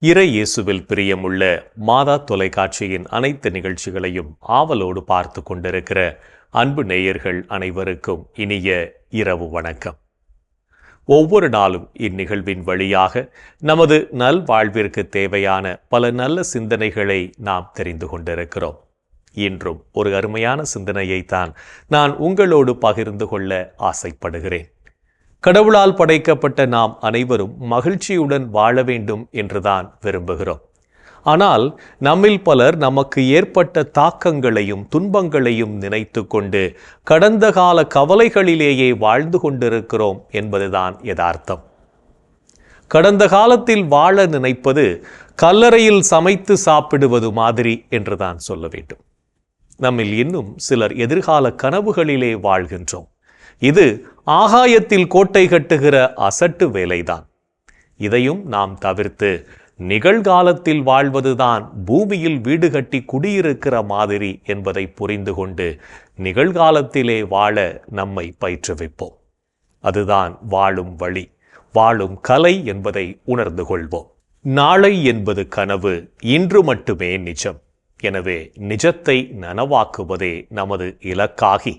இறை இயேசுவில் பிரியமுள்ள மாதா தொலைக்காட்சியின் அனைத்து நிகழ்ச்சிகளையும் ஆவலோடு பார்த்து கொண்டிருக்கிற அன்பு நேயர்கள் அனைவருக்கும் இனிய இரவு வணக்கம். ஒவ்வொரு நாளும் இந்நிகழ்வின் வழியாக நமது நல்வாழ்விற்கு தேவையான பல நல்ல சிந்தனைகளை நாம் தெரிந்து கொண்டிருக்கிறோம். இன்றும் ஒரு அருமையான சிந்தனையைத்தான் நான் உங்களோடு பகிர்ந்து கொள்ள ஆசைப்படுகிறேன். கடவுளால் படைக்கப்பட்ட நாம் அனைவரும் மகிழ்ச்சியுடன் வாழ வேண்டும் என்றுதான் விரும்புகிறோம். ஆனால் நம்மில் பலர் நமக்கு ஏற்பட்ட தாக்கங்களையும் துன்பங்களையும் நினைத்து கொண்டு கடந்த கால கவலைகளிலேயே வாழ்ந்து கொண்டிருக்கிறோம் என்பதுதான் யதார்த்தம். கடந்த காலத்தில் வாழ நினைப்பது கல்லறையில் சமைத்து சாப்பிடுவது மாதிரி என்றுதான் சொல்ல வேண்டும். நம்மில் இன்னும் சிலர் எதிர்கால கனவுகளிலே வாழ்கின்றோம். இது ஆகாயத்தில் கோட்டை கட்டுகிற அசட்டு வேலைதான். இதையும் நாம் தவிர்த்து நிகழ்காலத்தில் வாழ்வதுதான் பூமியில் வீடு கட்டி குடியிருக்கிற மாதிரி என்பதை புரிந்து கொண்டு நிகழ்காலத்திலே வாழ நம்மை பயிற்றுவிப்போம். அதுதான் வாழும் வழி, வாழும் கலை என்பதை உணர்ந்து கொள்வோம். நாளை என்பது கனவு, இன்று மட்டுமே நிஜம். எனவே நிஜத்தை நனவாக்குவதே நமது இலக்காகி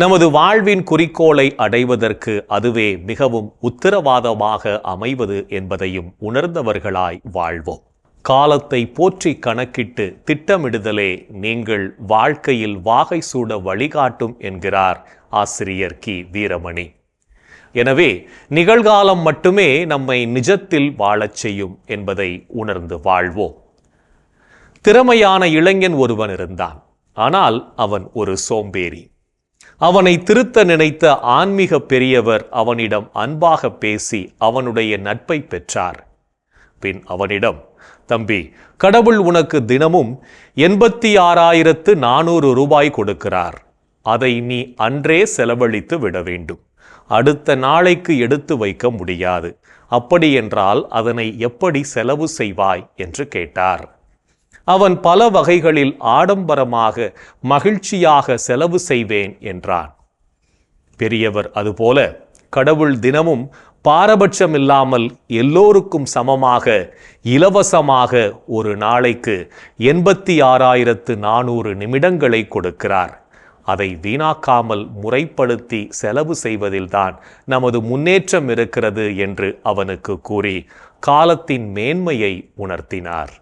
நமது வாழ்வின் குறிக்கோளை அடைவதற்கு அதுவே மிகவும் உத்தரவாதமாக அமைவது என்பதையும் உணர்ந்தவர்களாய் வாழ்வோம். காலத்தை போற்றி கணக்கிட்டு திட்டமிடுதலே நீங்கள் வாழ்க்கையில் வாகை சூட வழிகாட்டும் என்கிறார் ஆசிரியர் கி வீரமணி. எனவே நிகழ்காலம் மட்டுமே நம்மை நிஜத்தில் வாழச் செய்யும் என்பதை உணர்ந்து வாழ்வோம். திறமையான இளைஞன் ஒருவன் இருந்தான். ஆனால் அவன் ஒரு சோம்பேறி. அவனை திருத்த நினைத்த ஆன்மீக பெரியவர் அவனிடம் அன்பாக பேசி அவனுடைய நட்பை பெற்றார். பின் அவனிடம், தம்பி, கடவுள் உனக்கு தினமும் 86,400 ரூபாய் கொடுக்கிறார். அதை நீ அன்றே செலவழித்து விட வேண்டும். அடுத்த நாளைக்கு எடுத்து வைக்க முடியாது. அப்படியென்றால் அதனை எப்படி செலவு செய்வாய் என்று கேட்டார். அவன் பல வகைகளில் ஆடம்பரமாக மகிழ்ச்சியாக செலவு செய்வேன் என்றான். பெரியவர் அதுபோல கடவுள் தினமும் பாரபட்சமில்லாமல் எல்லோருக்கும் சமமாக இலவசமாக ஒரு நாளைக்கு 86,400 நிமிடங்களை கொடுக்கிறார். அதை வீணாக்காமல் முறைப்படுத்தி செலவு செய்வதில்தான் நமது முன்னேற்றம் இருக்கிறது என்று அவனுக்கு கூறி காலத்தின் மேன்மையை உணர்த்தினார்.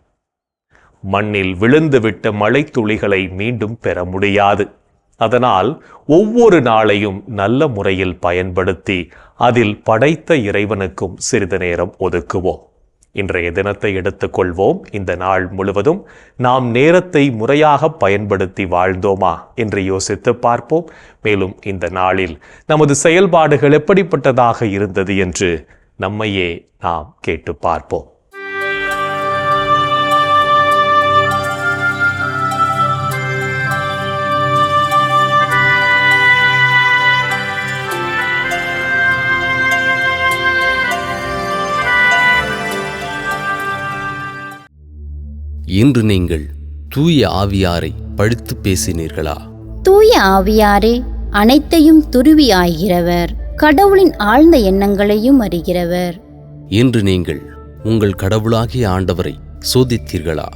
மண்ணில் விழுந்துவிட்ட மழை துளிகளை மீண்டும் பெற முடியாது. அதனால் ஒவ்வொரு நாளையும் நல்ல முறையில் பயன்படுத்தி அதில் படைத்த இறைவனுக்கும் சிறிது நேரம் ஒதுக்குவோம். இன்றைய தினத்தை எடுத்துக்கொள்வோம். இந்த நாள் முழுவதும் நாம் நேரத்தை முறையாக பயன்படுத்தி வாழ்ந்தோமா என்று யோசித்து பார்ப்போம். மேலும் இந்த நாளில் நமது செயல்பாடுகள் எப்படிப்பட்டதாக இருந்தது என்று நம்மையே நாம் கேட்டு பார்ப்போம். இன்று நீங்கள் தூய ஆவியாரை பழித்து பேசினீர்களா? தூய ஆவியாரே அனைத்தையும் துருவி ஆகிறவர், கடவுளின் ஆழ்ந்த எண்ணங்களையும் அறிகிறவர். இன்று நீங்கள் உங்கள் கடவுளாகிய ஆண்டவரை சோதித்தீர்களா?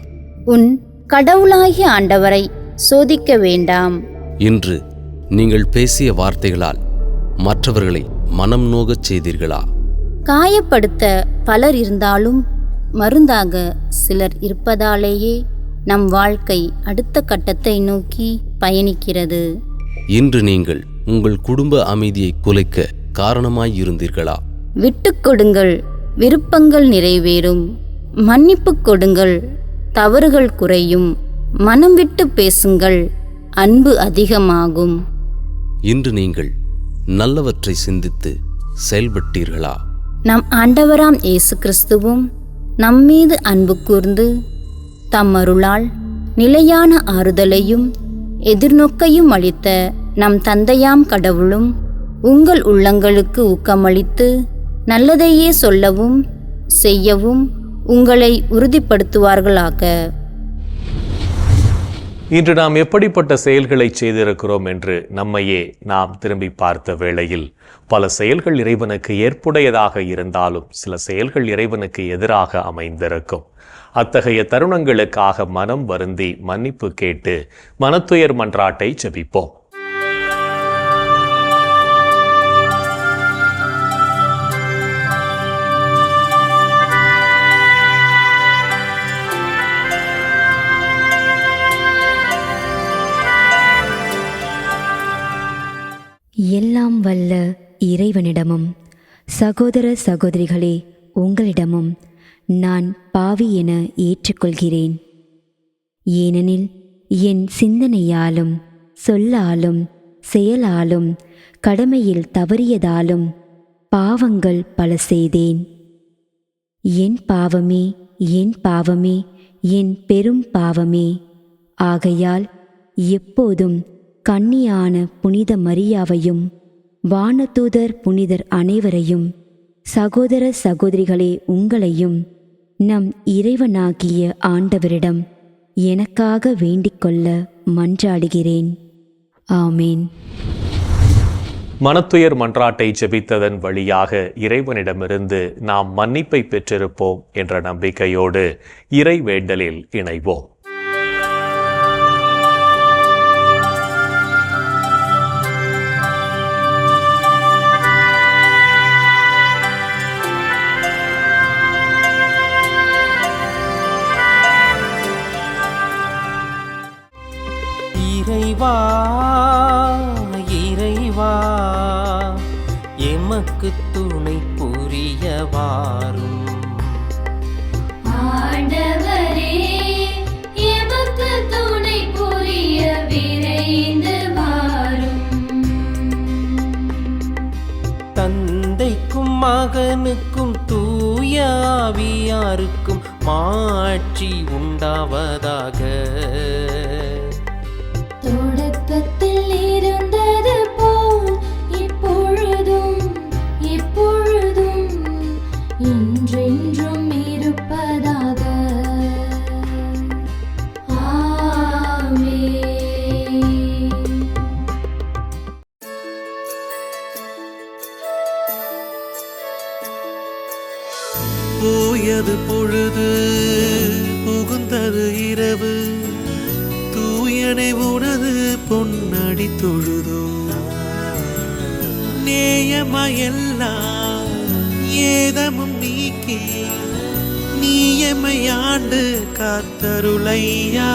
உன் கடவுளாகிய ஆண்டவரை சோதிக்க வேண்டாம். இன்று நீங்கள் பேசிய வார்த்தைகளால் மற்றவர்களை மனம் நோகச் செய்தீர்களா? காயப்படுத்த பலர் இருந்தாலும் மருந்தாக சிலர் இருப்பதாலேயே நம் வாழ்க்கை அடுத்த கட்டத்தை நோக்கி பயணிக்கிறது. இன்று நீங்கள் உங்கள் குடும்ப அமைதியை குலைக்க காரணமாயிருந்தீர்களா? விட்டுக் கொடுங்கள், விருப்பங்கள் நிறைவேறும். மன்னிப்பு கொடுங்கள், தவறுகள் குறையும். மனம் விட்டு பேசுங்கள், அன்பு அதிகமாகும். இன்று நீங்கள் நல்லவற்றை சிந்தித்து செயல்பட்டீர்களா? நம் ஆண்டவராம் இயேசு கிறிஸ்துவும் நம்மீது அன்பு கூர்ந்து தம் அருளால் நிலையான ஆறுதலையும் எதிர்நோக்கையும் அளித்த நம் தந்தையாம் கடவுளும் உங்கள் உள்ளங்களுக்கு ஊக்கமளித்து நல்லதையே சொல்லவும் செய்யவும் உங்களை உறுதிப்படுத்துவார்களாக. இன்று நாம் எப்படிப்பட்ட செயல்களை செய்திருக்கிறோம் என்று நம்மையே நாம் திரும்பி பார்த்த வேளையில் பல செயல்கள் இறைவனுக்கு ஏற்புடையதாக இருந்தாலும் சில செயல்கள் இறைவனுக்கு எதிராக அமைந்திருக்கும். அத்தகைய தருணங்களுக்காக மனம் வருந்தி மன்னிப்பு கேட்டு மனத்துயர் மன்றாட்டை ஜெபிப்போம். எல்லாம் வல்ல இறைவனிடமும் சகோதர சகோதரிகளே உங்களிடமும் நான் பாவி என ஏற்றுக்கொள்கிறேன். ஏனெனில் என் சிந்தனையாலும் சொல்லாலும் செயலாலும் கடமையில் தவறியதாலும் பாவங்கள் பல செய்தேன். என் பாவமே, என் பாவமே, என் பெரும் பாவமே. ஆகையால் எப்போதும் கன்னியான புனித மரியாவையும் வானதூதர் புனிதர் அனைவரையும் சகோதர சகோதரிகளே உங்களையும் நம் இறைவனாகிய ஆண்டவரிடம் எனக்காக வேண்டிக்கொள்ள மன்றாடுகிறேன். ஆமேன். மனத்துயர் மன்றாட்டை ஜெபித்ததன் வழியாக இறைவனிடமிருந்து நாம் மன்னிப்பை பெற்றிருப்போம் என்ற நம்பிக்கையோடு இறை வேண்டலில் இணைவோம். இறைவா இறைவா எமக்கு துணை புரிய வாரும். ஆண்டவரே எமக்கு துணை புரிய விரைந்து வாரும். தந்தைக்கும் மகனுக்கும் தூய ஆவியாருக்கும் மாட்சி உண்டாவதாக. தொடக்கத்தில் இருந்தது போல் இப்பொழுதும் எப்பொழுதும் என்றென்றும் இருப்பதாக. ஆமென். போயது பொழுது புகுந்தது இரவு, தூயனை உனது பொன்னடி தொழுதோ. நேயமையெல்லாம் ஏதமும் நீக்கி நீயமையாண்டு காத்தருளையா.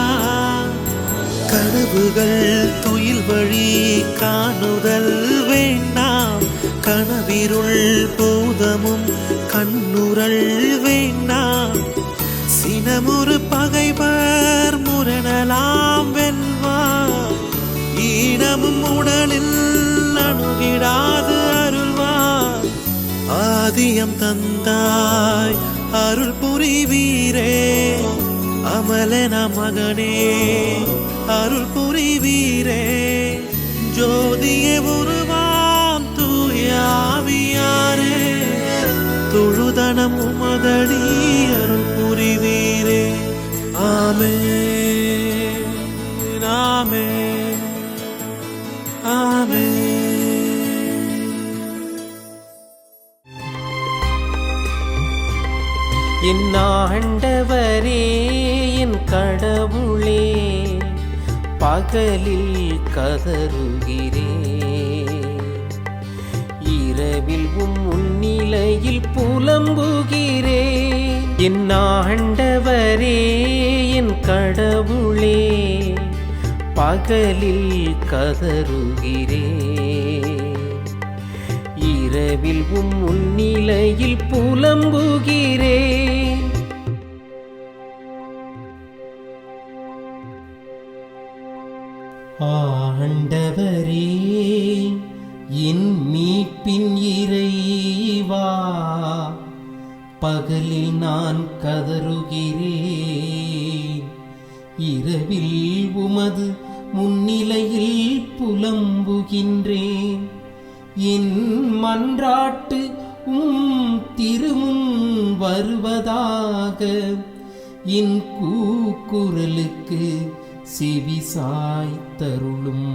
கனவுகள் துயில் வழி காணுதல் வேண்டாம், கனவிருள் பூதமும் கண்ணுரல் வேண்டாம். சினமுறு பகைவர் முரணலாம் வெல்வார், ஈனமும் உடலில் அணுகிடாது அருள்வார். ஆதியம் தந்தாய் அருள் புரிவீரே, அமலன மகனே அருள் புரிவீரே. ஜோதியே உருவாம் தூயாவியாரே, தொழுதனம் உமதடி அருள் புரிவீரே. ஆமென் ஆமென் ஆமென். என் ஆண்டவரே என் கடவுளே, பகலில் கதறுகிறேன், இரவில் முன்னிலையில் புலம்புகிறேன். என் ஆண்டவரே என் கடவுளே, பகலில் கதறுகிறேன், இரவில் முன்னிலையில் புலம்புகிறேன். ஆண்டவரே என் மீட்பின் இறைவா, பகலில் நான் கதறுகிறேன், இரவில் உமது முன்னிலையில் புலம்புகின்றேன். என் மன்றாட்டு திருமுன் வருவதாக, என் கூக்குரலுக்கு செவி சாய்த்தருளும்.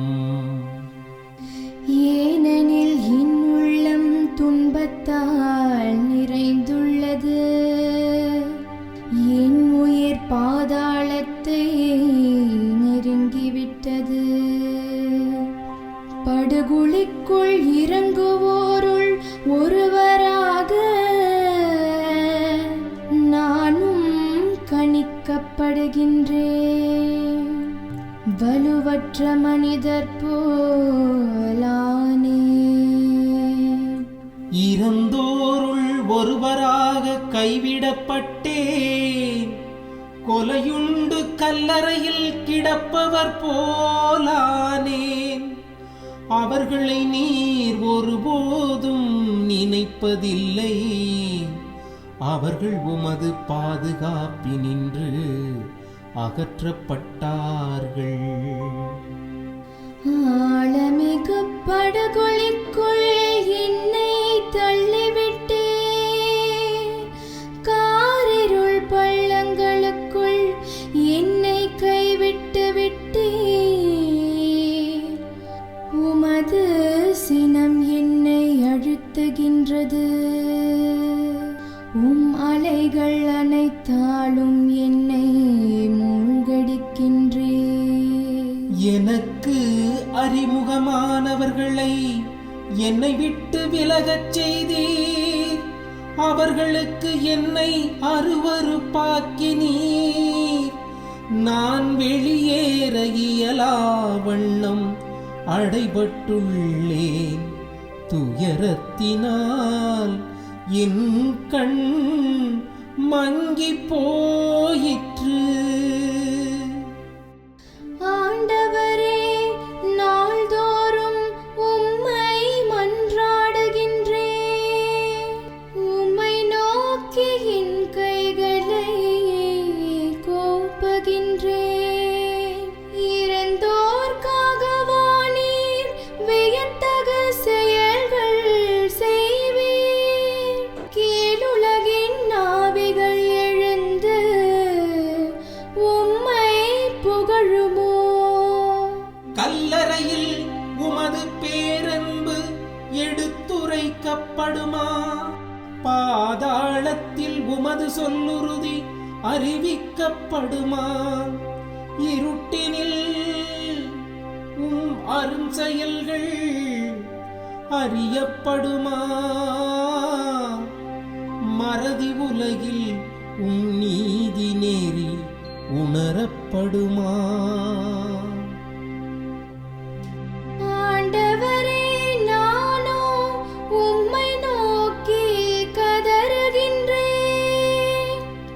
ஏனெனில் என் உள்ளம் துன்பத்தால் நிறைந்துள்ளது, என் உயிர் பாதாளத்தை நெருங்கிவிட்டது. படுகுழிக்குள் இறங்குவோருள் ஒருவராக நானும் கணிக்கப்படுகின்றேன். வலுவற்ற மனிதர் போலானே. இறந்தோருள் ஒருவராக கைவிடப்பட்டேன். கொலையுண்டு கல்லறையில் கிடப்பவர் போலானேன். அவர்களை நீர் ஒருபோதும் நினைப்பதில்லை. அவர்கள் உமது பாதுகாப்பினின்று அகற்றப்பட்டார்கள். ஆழமிகு படுகொலிக்குள் என்னை தள்ளிவிட்டே, காரிருள் பள்ளங்களுக்குள் என்னை கைவிட்டு விட்டே. உமது சினம் என்னை அழுத்துகின்றது. அலைகள் அனைத்தாலும் என்னை மூழ்கடிக்கின்றே. எனக்கு அறிமுகமானவர்களை என்னை விட்டு விலகச் செய்தீர். அவர்களுக்கு என்னை அருவருப்பாக்கினீர். நான் வெளியேற இயலா வண்ணம் அடைபட்டுள்ளேன். துயரத்தினால் என் கண் மங்கி போயிற்று. ஆண்டவரே, நாள்தோறும் உம்மை மன்றாடுகின்றேன். உம்மை நோக்கி என் கைகளை கோப்புகின்றேன். இறந்தோர்க்காகவா நீர் வியத்தகு செயல்கள் செய்வீர்? கீழுலகின் நாவிகள் எழுந்து உம்மை புகழுமோ? கல்லறையில் உமது பேரன்பு எடுத்துரைக்கப்படுமா? பாதாளத்தில் உமது சொல்லுறுதி அறிவிக்கப்படுமா? இருட்டினில் அரும் செயல்கள் அறியப்படுமா? மறதி உலகில் நீதி நேரி உணரப்படுமா? ஆண்டவரே, நானோ உம்மை நோக்கி கதறுகின்றேன்.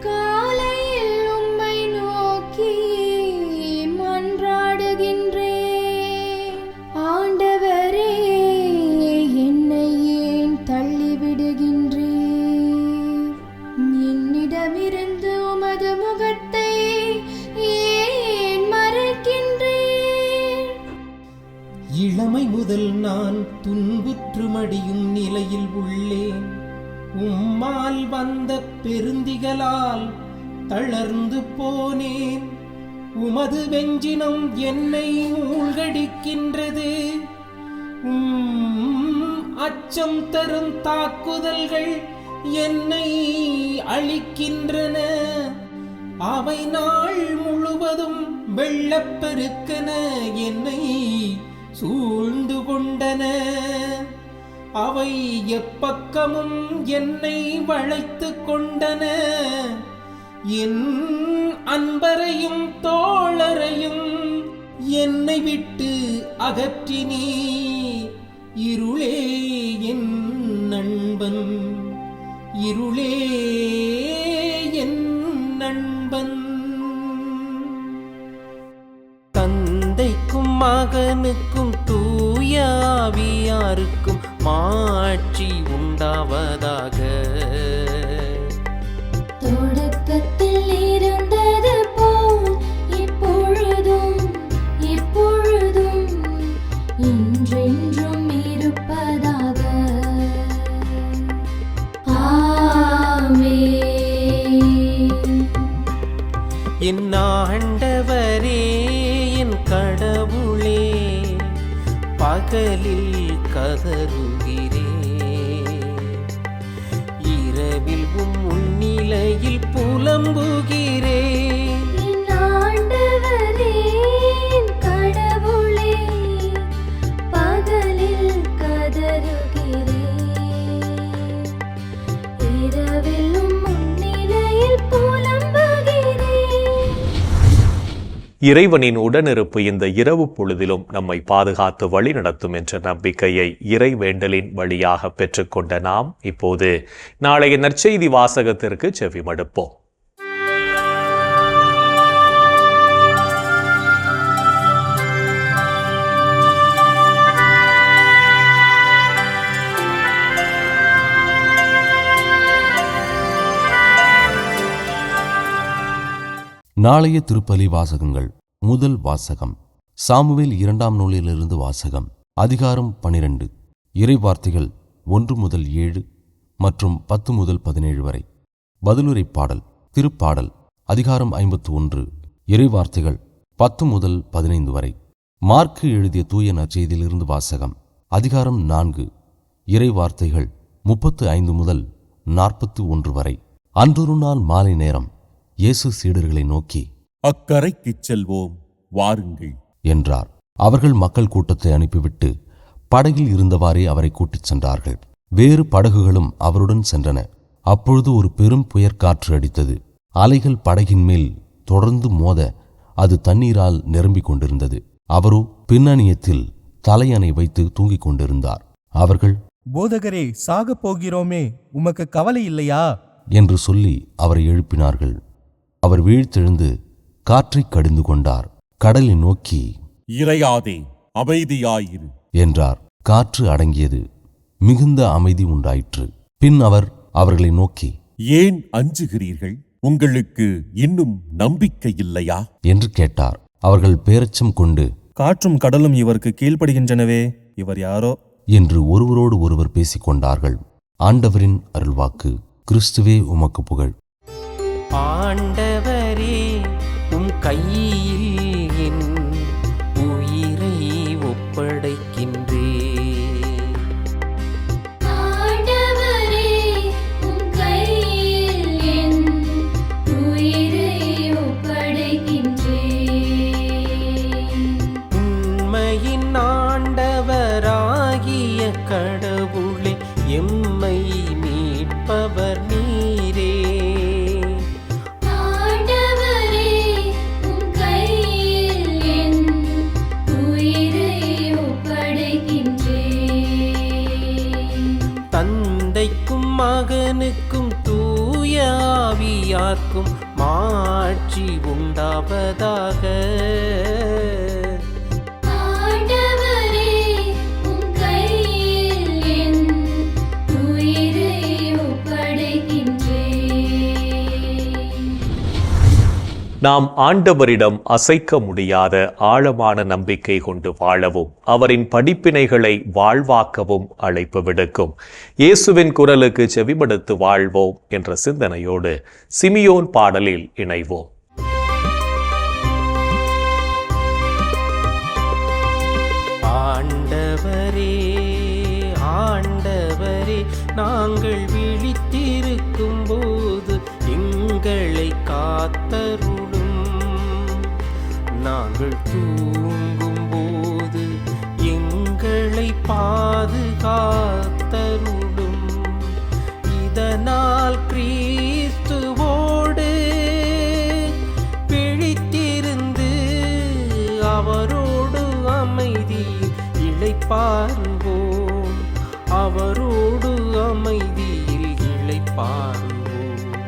காலையில் உம்மை நோக்கி மன்றாடுகின்றேன். ஆண்டவரே, என்னை ஏன் தள்ளிவிடுகின்றீர்? என்னிடமிருந்து உமது முகத்தை ஏன் மறைக்கின்றீர்? இளமை முதல் நான் துன்புற்று மடியும் நிலையில் உள்ளேன். உம்மால் வந்த பெருந்திகளால் தளர்ந்து போனேன். உமது வெஞ்சினம் என்னை மூழ்கடிக்கின்றது. அச்சம் தரும் தாக்குதல்கள் என்னை அழிக்கின்றன. அவை நாள் முழுவதும் வெள்ளப்பெருக்கென என்னை சூழ்ந்து கொண்டன. அவை எப்பக்கமும் என்னை வளைத்து கொண்டன. என் அன்பரையும் தோழரையும் என்னை விட்டு அகற்றினீ. இருளே என் நண்பன், இருளே என் நண்பன். தந்தைக்கும் மகனுக்கும் தூய ஆவியாருக்கும் மாட்சி உண்டாவதாக. தொடக்கத்தில் இருந்தது போல் இப்பொழுதும் எப்பொழுதும் என்றென்றும் இருப்பதாக. ஆமென். என் ஆண்டவரே, கடவுளே, பகலில் கதறுகிறேன், இரவில் முன்னிலையில் புலம்புகிறேன். என் ஆண்டவரே, என் கடவுளே, பகலில் கதறுகிறேன், இரவிலும் முன்னிலையில் புலம்புகிறேன். இறைவனின் உடனிருப்பு இந்த இரவு பொழுதிலும் நம்மை பாதுகாத்து வழி நடத்தும் என்ற நம்பிக்கையை இறைவேண்டலின் வழியாக பெற்றுக்கொண்ட நாம் இப்போது நாளைய நற்செய்தி வாசகத்திற்கு செவிமடுப்போம். நாளைய திருப்பலி வாசகங்கள். முதல் வாசகம் சாமுவேல் 2ஆம் நூலிலிருந்து வாசகம். அதிகாரம் 12. இறைவார்த்தைகள் 1 முதல் 7 மற்றும் 10 முதல் 17 வரை. பதிலுரை பாடல். திருப்பாடல் அதிகாரம் 51. இறைவார்த்தைகள் 10 முதல் 15 வரை. மார்க்கு எழுதிய தூய நற்செய்தியிலிருந்து வாசகம். அதிகாரம் 4. இறைவார்த்தைகள் 35 முதல் 41 வரை. அன்றொரு நாள் மாலை நேரம் இயேசு சீடர்களை நோக்கி, அக்கரைக்குச் செல்வோம், வாருங்கள் என்றார். அவர்கள் மக்கள் கூட்டத்தை அனுப்பிவிட்டு படகில் இருந்தவாறே அவரை கூட்டிச் சென்றார்கள். வேறு படகுகளும் அவருடன் சென்றன. அப்பொழுது ஒரு பெரும் புயற்காற்று அடித்தது. அலைகள் படகின் மேல் தொடர்ந்து மோத அது தண்ணீரால் நிரம்பிக் கொண்டிருந்தது. அவரோ பின்னணியத்தில் தலையணை வைத்து தூங்கிக் கொண்டிருந்தார். அவர்கள், போதகரே, சாகப் போகிறோமே, உமக்கு கவலை இல்லையா என்று சொல்லி அவரை எழுப்பினார்கள். அவர் வீழ்த்தெழுந்து காற்றைக் கடிந்து கொண்டார். கடலை நோக்கி, இறையாதே, அமைதியாயிரு என்றார். காற்று அடங்கியது. மிகுந்த அமைதி உண்டாயிற்று. பின் அவர் அவர்களை நோக்கி, ஏன் அஞ்சுகிறீர்கள்? உங்களுக்கு இன்னும் நம்பிக்கை இல்லையா என்று கேட்டார். அவர்கள் பேரச்சம் கொண்டு, காற்றும் கடலும் இவருக்கு கீழ்ப்படுகின்றனவே, இவர் யாரோ என்று ஒருவரோடு ஒருவர் பேசிக் கொண்டார்கள். ஆண்டவரின் அருள்வாக்கு. கிறிஸ்துவே உமக்கு புகழ். ஆண்டவரே, உம் கையில் என் உயிரை ஒப்படைக்கின்றேன். ஆண்டவரே, உம் கையில் என் உயிரை ஒப்படைக்கின்றேன். உண்மையின் ஆண்டவராகிய கடவுளே, எம்மை மீட்பவர் நீரே. ஆண்டவரே, உம் கையில் என் உயிரை ஒப்படைக்கின்றேன். தந்தைக்கும் மகனுக்கும் தூய ஆவியார்க்கும் மாட்சி உண்டாவதாக. ஆண்டவரே, உம் கையில் என் உயிரை ஒப்படைக்கின்றேன். நாம் ஆண்டவரிடம் அசைக்க முடியாத ஆழமான நம்பிக்கை கொண்டு வாழவும் அவரின் படிப்பினைகளை வாழ்வாக்கவும் அழைப்பு விடுக்கும் இயேசுவின் குரலுக்கு செவிமடுத்து வாழ்வோம் என்ற சிந்தனையோடு சிமியோன் பாடலில் இணைவோம். ஆண்டவரே, ஆண்டவரே, நாங்கள் விழித்திருக்கும் போது எங்களை காத்தருளும். நாங்கள் தூங்கும் போது எங்களை பாதுகாத்தருளும். இதனால் கிறிஸ்துவோடு பிழித்திருந்து அவரோடு அமைதியில் இளைப்பாறுவோம். அவரோடு அமைதியில் இளைப்பாறுவோம்,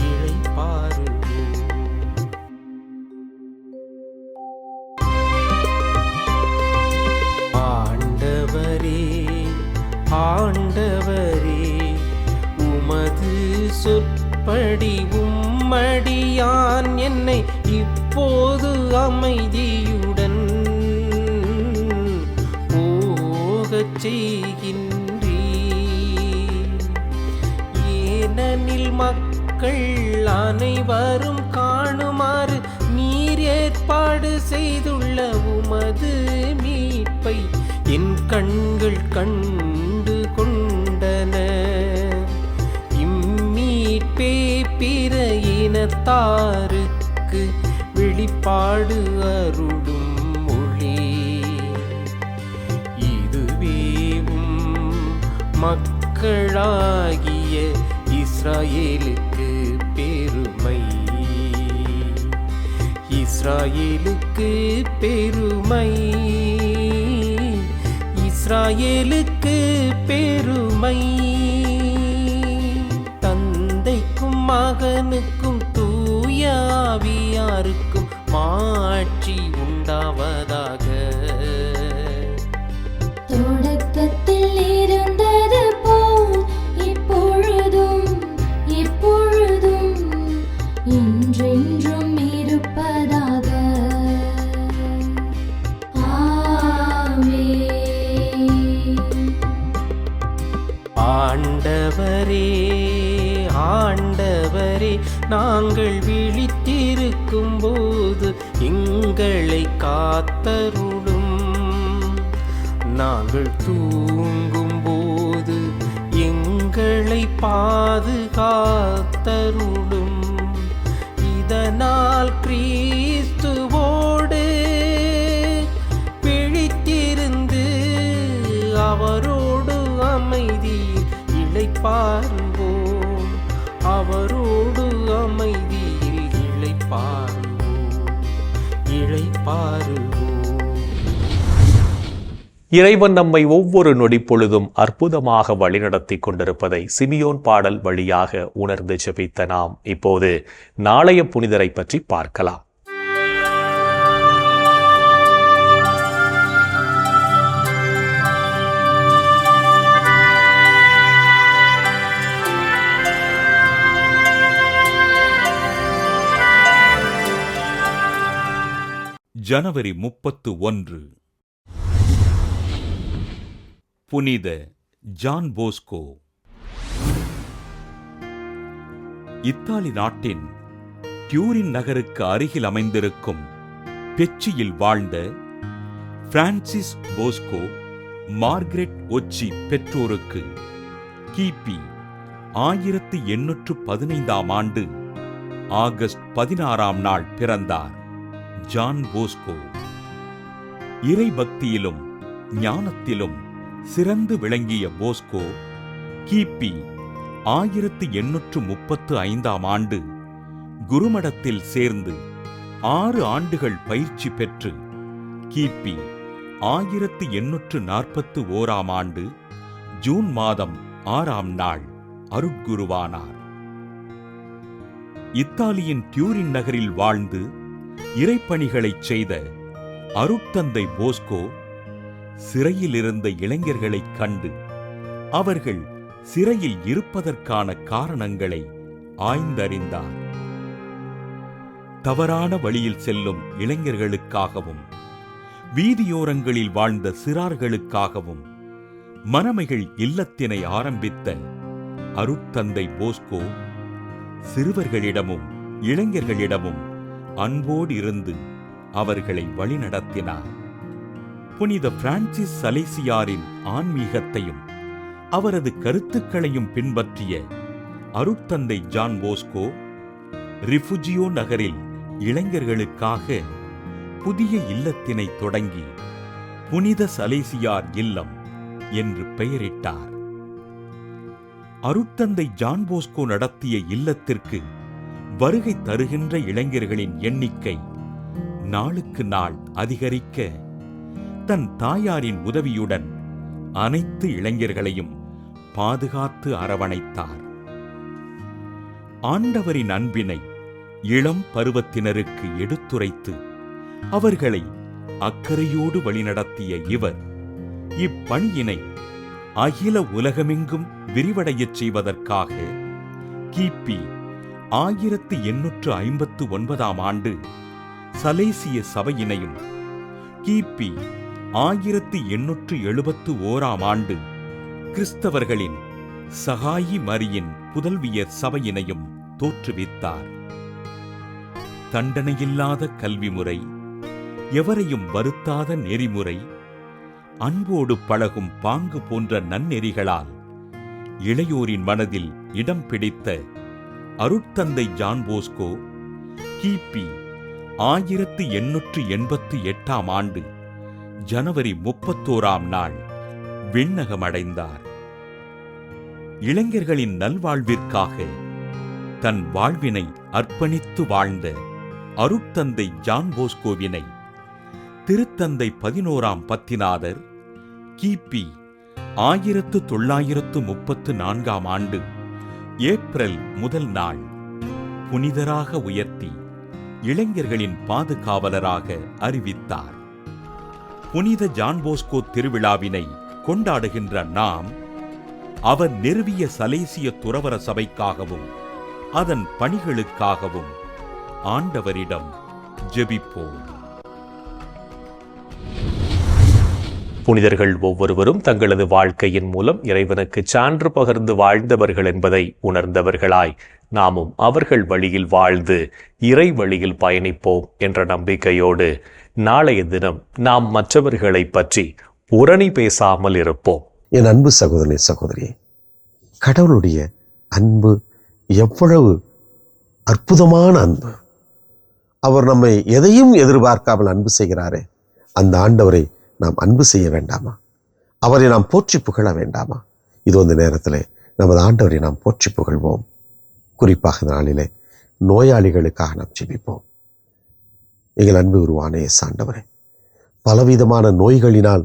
இளைப்பாறுவோம். ஆண்டவரே, ஆண்டவரே, உமது சொற்படி உம்மடியான் என்னை இப்போது அமைதியுடன் போகச் செய்கின்றீர். ஏனெனில் மக்கள் அனைவரும் காணுமாறு நீர் ஏற்பாடு செய்துள்ள உமது மீட்பை என் கண்கள் கண்டு கொண்டன. இம்மீட்பே பிற இனத்தாருக்கு வெளிப்பாடு அருளும் மொழி. இதுவேவும் மக்களாகிய இஸ்ராயேலுக்கு பெருமை. இஸ்ராயேலுக்கு பெருமை. இஸ்ராயேலுக்கு பெருமை. தந்தைக்கும் மகனுக்கும் தூய ஆவியாருக்கும் மாட்சி உண்டாவதாக. தொடக்கத்தில் இருந்தது போல் இப்பொழுதும் எப்பொழுதும் என்றென்றும் இருப்பதாக. ஆமென். ஆண்டவரே ஆண்டவரே, நாங்கள் விழித்திருக்கும் போது எங்களை காத்தருளும். நாங்கள் தூங்கும் போது எங்களை பாதுகாத்தருளும். இதனால் கிறிஸ்துவோடு பிழித்திருந்து அவரோடு அமைதியில் இளைப்பாறுவோம். அவரோடு அமைதியில் இளைப்பாறுவோம். இறைவன் நம்மை ஒவ்வொரு நொடிப்பொழுதும் அற்புதமாக வழிநடத்தி கொண்டிருப்பதை சிமியோன் பாடல் வழியாக உணர்ந்து ஜெபித்த நாம் இப்போது நாளைய புனிதரை பற்றி பார்க்கலாம். ஜனவரி 31 புனித ஜான் போஸ்கோ. இத்தாலி நாட்டின் டியூரின் நகருக்கு அருகில் அமைந்திருக்கும் பெச்சியில் வாழ்ந்த பிரான்சிஸ் போஸ்கோ மார்கரெட் ஒச்சி பெற்றோருக்கு கிபி 1815ஆம் ஆண்டு ஆகஸ்ட் 16ஆம் நாள் பிறந்தார். ஜான் போஸ்கோ இறை பக்தியிலும் ஞானத்திலும் சிறந்து விளங்கிய போஸ்கோ கிபி 1835ஆம் ஆண்டு குருமடத்தில் சேர்ந்து 6 ஆண்டுகள் பயிற்சி பெற்று கிபி 1841ஆம் ஆண்டு ஜூன் மாதம் 6ஆம் நாள் அருட்குருவானார். இத்தாலியின் டியூரின் நகரில் வாழ்ந்து இறைப்பணிகளைச் செய்த அருட்தந்தை போஸ்கோ சிறையில் இருந்த இளைஞர்களைக் கண்டு அவர்கள் சிறையில் இருப்பதற்கான காரணங்களை ஆய்ந்தறிந்தார். தவறான வழியில் செல்லும் இளைஞர்களுக்காகவும் வீதியோரங்களில் வாழ்ந்த சிறார்களுக்காகவும் மணமகள் இல்லத்தினை ஆரம்பித்த அருட்தந்தை போஸ்கோ சிறுவர்களிடமும் இளைஞர்களிடமும் அன்போடு இருந்து அவர்களை வழிநடத்தினார். புனித பிரான்சிஸ் சலேசியாரின் ஆன்மீகத்தையும் அவரது கருத்துக்களையும் பின்பற்றிய அருட்தந்தை ஜான் போஸ்கோ ரிஃபுஜியோ நகரில் இளைஞர்களுக்காக புதிய இல்லத்தினை தொடங்கி புனித சலேசியார் இல்லம் என்று பெயரிட்டார். அருட்தந்தை ஜான் போஸ்கோ நடத்திய இல்லத்திற்கு வருகை தருகின்ற இளைஞர்களின் எண்ணிக்கை நாளுக்கு நாள் அதிகரிக்க தன் தாயாரின் உதவியுடன் அனைத்து இளைஞர்களையும் பாதுகாத்து அரவணைத்தார். ஆண்டவரின் அன்பினை இளம் பருவத்தினருக்கு எடுத்துரைத்து அவர்களை அக்கறையோடு வழிநடத்திய இவர் இப்பணியினை அகில உலகமெங்கும் விரிவடையச் செய்வதற்காக கிபி 1859ஆம் ஆண்டு சலேசிய சபையினையும் கிபி 1871ஆம் ஆண்டு கிறிஸ்தவர்களின் சகாயி மரியின் புதல்வியர் சபையினையும் தோற்றுவித்தார். தண்டனையில்லாத கல்வி முறை, எவரையும் வருத்தாத நெறிமுறை, அன்போடு பழகும் பாங்கு போன்ற நன்னெறிகளால் இளையோரின் மனதில் இடம் பிடித்த அருட்தந்தை ஜான் போஸ்கோ கிபி 1888 ஆண்டு ஜனவரி 31 விண்ணகமடைந்தார். இளைஞர்களின் நல்வாழ்விற்காக தன் வாழ்வினை அர்ப்பணித்து வாழ்ந்த அருட்தந்தை ஜான் போஸ்கோவினை திருத்தந்தை 11ஆம் பத்திநாதர் கிபி 1934 ஆண்டு ஏப்ரல் 1 புனிதராக உயர்த்தி இளைஞர்களின் பாதுகாவலராக அறிவித்தார். புனித ஜான் போஸ்கோ திருவிழாவினை கொண்டாடுகின்ற நாம் அவர் நிறுவிய சலேசிய துறவற சபைக்காகவும் அதன் பணிகளுக்காகவும் ஆண்டவரிடம் ஜெபிப்போம். புனிதர்கள் ஒவ்வொருவரும் தங்களது வாழ்க்கையின் மூலம் இறைவனுக்கு சான்று பகர்ந்து வாழ்ந்தவர்கள் என்பதை உணர்ந்தவர்களாய் நாமும் அவர்கள் வழியில் வாழ்ந்து இறை வழியில் பயணிப்போம் என்ற நம்பிக்கையோடு நாளைய தினம் நாம் மற்றவர்களை பற்றி உரணி பேசாமல் இருப்போம். என் அன்பு சகோதரனே, சகோதரியே, கடவுளுடைய அன்பு எவ்வளவு அற்புதமான அன்பு! அவர் நம்மை எதையும் எதிர்பார்க்காமல் அன்பு செய்கிறாரே, அந்த ஆண்டவரை நாம் அன்பு செய்ய வேண்டாமா? அவரை நாம் போற்றி புகழ வேண்டாமா? இது இந்த நேரத்தில் நமது ஆண்டவரை நாம் போற்றி புகழ்வோம். குறிப்பாக இந்த நாளிலே நோயாளிகளுக்காக நாம் ஜெபிப்போம். எங்கள் அன்பு உருவான இயேசு ஆண்டவரே, பலவிதமான நோய்களினால்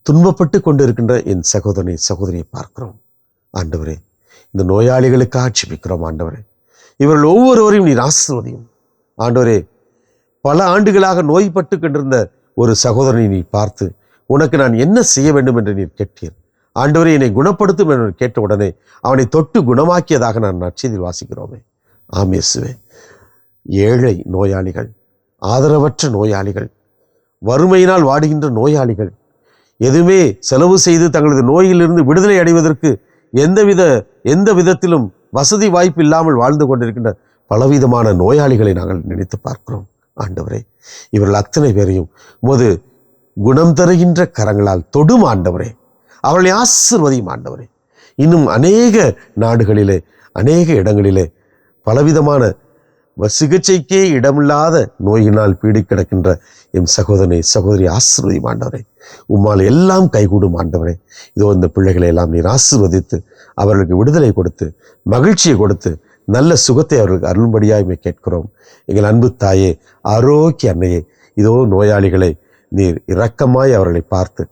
துன்பப்பட்டு கொண்டிருக்கின்ற என் சகோதரனை சகோதரியை பார்க்கிறோம். ஆண்டவரே, இந்த நோயாளிகளுக்காக ஜெபிக்கிறோம். ஆண்டவரே, இவர்கள் ஒவ்வொருவரையும் நீர் ஆசீர்வதியும். ஆண்டவரே, பல ஆண்டுகளாக நோய்பட்டு கொண்டிருந்த ஒரு சகோதரனை நீ பார்த்து உனக்கு நான் என்ன செய்ய வேண்டும் என்று நீர் கேட்டீர். ஆண்டவரே, என்னை குணப்படுத்தும் என்று கேட்ட உடனே அவனை தொட்டு குணமாக்கியதாக நான் நற்செய்தியில் வாசிக்கிறோமே. ஆமேசுவே, ஏழை நோயாளிகள், ஆதரவற்ற நோயாளிகள், வறுமையினால் வாடுகின்ற நோயாளிகள், எதுவுமே செலவு செய்து தங்களது நோயிலிருந்து விடுதலை அடைவதற்கு எந்த விதத்திலும் வசதி வாய்ப்பு இல்லாமல் வாழ்ந்து கொண்டிருக்கின்ற பலவிதமான நோயாளிகளை நாங்கள் நினைத்து பார்க்கிறோம். ஆண்டவரே, இவர்கள் அத்தனை பேரையும் உமது குணம் தருகின்ற கரங்களால் தொடும் ஆண்டவரே. அவர்களை ஆசீர்வதியும் ஆண்டவரே. இன்னும் அநேக நாடுகளிலே, அநேக இடங்களிலே பலவிதமான சிகிச்சைக்கே இடமில்லாத நோயினால் பீடி கிடக்கின்ற எம் சகோதரனை சகோதரி ஆசீர்வதியும் ஆண்டவரே. உம்மால் எல்லாம் கைகூடும் ஆண்டவரே. இதோ இந்த பிள்ளைகளை எல்லாம் நீர் ஆசீர்வதித்து அவர்களுக்கு விடுதலை கொடுத்து மகிழ்ச்சியை கொடுத்து நல்ல சுகத்தை அவர்களுக்கு அருளும்படியாய் கேட்கிறோம். எங்கள் அன்பு தாயே, ஆரோக்கிய அன்னையே, இதோ நோயாளிகளை நீர் இரக்கமாய் அவர்களை பார்த்து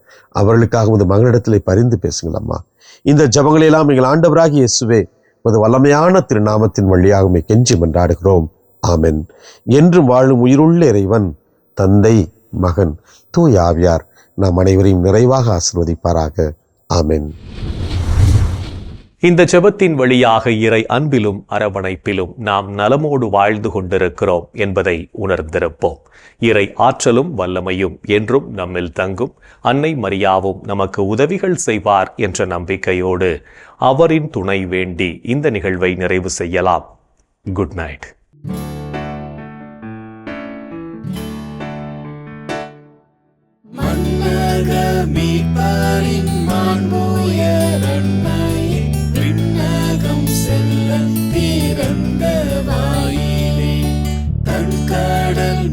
அவர்களுக்காக உமது மகளிடத்திலே பரிந்து பேசுங்கள் அம்மா. இந்த ஜபங்களெல்லாம் எங்கள் ஆண்டவராகிய இயேசுவே உமது வல்லமையான திருநாமத்தின் வழியாக கெஞ்சி மன்றாடுகிறோம். ஆமென். என்றும் வாழும் உயிருள்ள இறைவன் தந்தை, மகன், தூய ஆவியார் நாம் அனைவரையும் நிறைவாக ஆசீர்வதிப்பாராக. ஆமென். இந்த ஜெபத்தின் வழியாக இறை அன்பிலும் அரவணைப்பிலும் நாம் நலமோடு வாழ்ந்து கொண்டிருக்கிறோம் என்பதை உணர்ந்திருப்போம். இறை ஆற்றலும் வல்லமையும் என்றும் நம்மில் தங்கும். அன்னை மரியாவும் நமக்கு உதவிகள் செய்வார் என்ற நம்பிக்கையோடு அவரின் துணை வேண்டி இந்த நிகழ்வை நிறைவு செய்யலாம். Good night. செல்ல பிறந்த வாயிலே தன் கடல்